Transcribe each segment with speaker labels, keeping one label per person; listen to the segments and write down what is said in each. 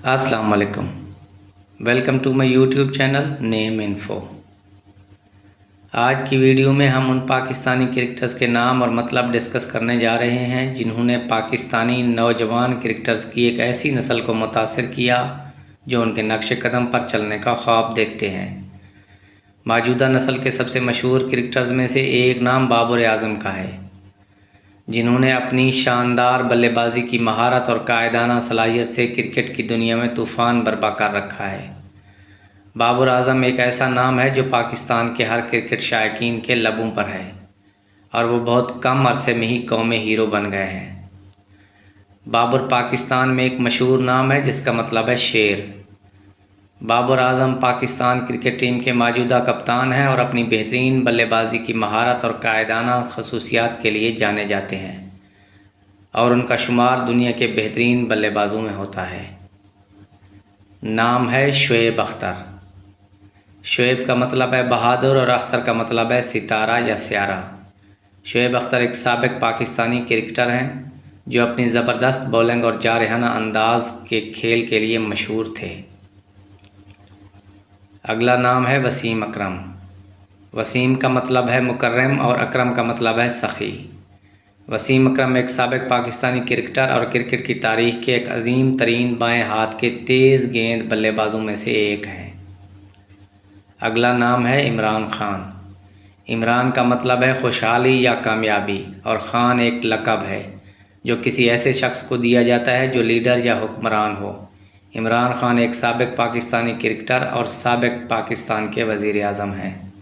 Speaker 1: अस्सलाम वालेकुम। Welcome to my YouTube channel name info. आज की वीडियो में हम उन पाकिस्तानी क्रिकेटर्स के नाम और मतलब डिस्कस करने जा रहे हैं जिन्होंने पाकिस्तानी नौजवान क्रिकेटर्स की एक ऐसी नस्ल को मुतासिर किया जो उनके नक्श कदम पर चलने का ख्वाब देखते हैं। मौजूदा नस्ल के सबसे मशहूर क्रिकेटर्स में से एक नाम बाबर आज़म का है, जिन्होंने अपनी शानदार बल्लेबाजी की महारत और कायदाना सलाहियत से क्रिकेट की दुनिया में तूफ़ान बर्पा कर रखा है। बाबर आज़म एक ऐसा नाम है जो पाकिस्तान के हर क्रिकेट शायकीन के लबों पर है और वो बहुत कम अरसे में ही कौमी हीरो बन गए हैं। बाबर पाकिस्तान में एक मशहूर नाम है जिसका मतलब है शेर। बाबर आज़म पाकिस्तान क्रिकेट टीम के मौजूदा कप्तान हैं और अपनी बेहतरीन बल्लेबाजी की महारत और कायदाना खसूसियात के लिए जाने जाते हैं और उनका शुमार दुनिया के बेहतरीन बल्लेबाजों में होता है। नाम है शुएब अख्तर। शुएब का मतलब है बहादुर और अख्तर का मतलब है सितारा या स्यारा। शुएब अख्तर एक साबिक पाकिस्तानी क्रिकेटर हैं जो अपनी ज़बरदस्त बॉलिंग और जारहाना अंदाज के खेल के लिए मशहूर थे। अगला नाम है वसीम अकरम। वसीम का मतलब है मुकर्रम और अकरम का मतलब है सखी। वसीम अकरम एक साबिक पाकिस्तानी क्रिकेटर और क्रिकेट की तारीख के एक अजीम तरीन बाएँ हाथ के तेज़ गेंद बल्लेबाजों में से एक हैं। अगला नाम है इमरान खान। इमरान का मतलब है खुशहाली या कामयाबी और ख़ान एक लक़ब है जो किसी ऐसे शख्स को दिया जाता है जो लीडर या हुक्मरान हो। इमरान खान एक साबिक पाकिस्तानी क्रिकेटर और साबिक पाकिस्तान के वज़ीर आज़म हैं।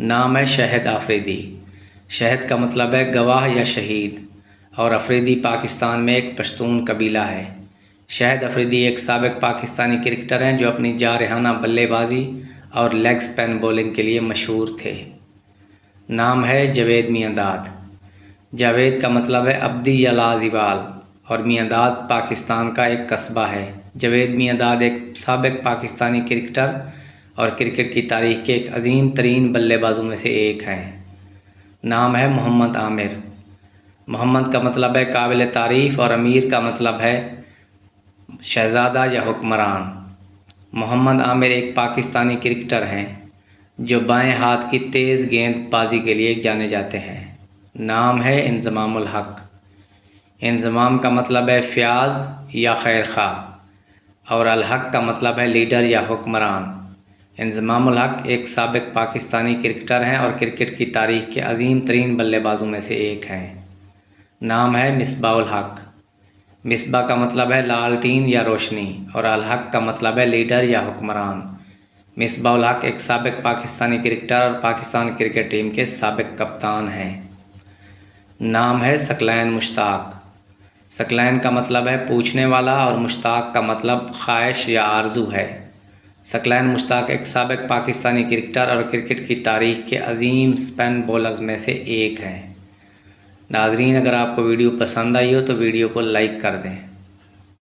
Speaker 1: नाम है शहद आफरीदी। शहद का मतलब है गवाह या शहीद और अफरीदी पाकिस्तान में एक पश्तून कबीला है। शहद अफरीदी एक साबिक पाकिस्तानी क्रिकेटर हैं जो अपनी जारहाना बल्लेबाजी और लेग स्पिन बॉलिंग के लिए मशहूर थे। नाम है जावेद मियांदाद। जावेद का मतलब है अब्दी या लाज़िवाल और मियांदाद पाकिस्तान का एक कस्बा है। जावेद मियांदाद एक साबिक पाकिस्तानी क्रिकेटर और क्रिकेट की तारीख के एक अजीम तरीन बल्लेबाजों में से एक हैं। नाम है मोहम्मद आमिर। मोहम्मद का मतलब है काबिल तारीफ़ और अमीर का मतलब है शहज़ादा या हुक्मरान। मोहम्मद आमिर एक पाकिस्तानी क्रिकेटर हैं जो बाएं हाथ की तेज़ गेंदबाजी के लिए जाने जाते हैं। नाम है इंज़मामुल हक। इंज़माम का मतलब है फ़याज़ या खैर ख़्वाह और अल हक का मतलब है लीडर या हुक्मरान। इंज़मामुल हक एक साबिक पाकिस्तानी क्रिकेटर हैं और क्रिकेट की तारीख के अजीम तरीन बल्लेबाजों में से एक हैं। नाम है मिसबाहुल हक। मिसबा का मतलब है लालटीन या रोशनी और अल हक का मतलब है लीडर या हुक्मरान। मिसबाहुल हक एक साबिक पाकिस्तानी क्रिकेटर और पाकिस्तान क्रिकेट टीम के साबिक कप्तान हैं। नाम है सकलैन मुश्ताक। सकलैन का मतलब है पूछने वाला और मुश्ताक का मतलब ख्वाहिश या आरजू है। सकलैन मुश्ताक एक साबिक पाकिस्तानी क्रिकेटर और क्रिकेट की तारीख के अजीम स्पिन बॉलर्स में से एक हैं। नाज़रीन, अगर आपको वीडियो पसंद आई हो तो वीडियो को लाइक कर दें।